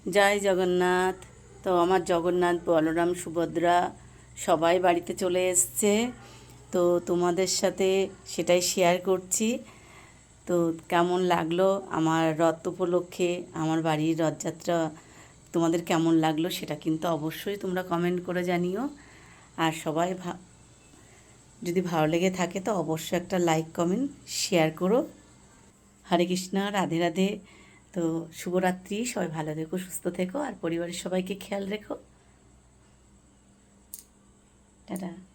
জয় জগন্নাথ। তো আমার জগন্নাথ, বলরাম, সুভদ্রা সবাই বাড়িতে চলে এসছে। তো তোমাদের সাথে সেটাই শেয়ার করছি। তো কেমন লাগলো আমার রথ উপলক্ষে আমার বাড়ির রথযাত্রা, তোমাদের কেমন লাগলো সেটা কিন্তু অবশ্যই তোমরা কমেন্ট করে জানিও। আর সবাই যদি ভালো লেগে থাকে তো অবশ্যই একটা লাইক কমেন্ট শেয়ার করো। হরে কৃষ্ণ, রাধে রাধে। তো শুভরাত্রি, সবাই ভালো থেকো, সুস্থ থেকো, আর পরিবারের সবাইকে খেয়াল রেখো। টাটা।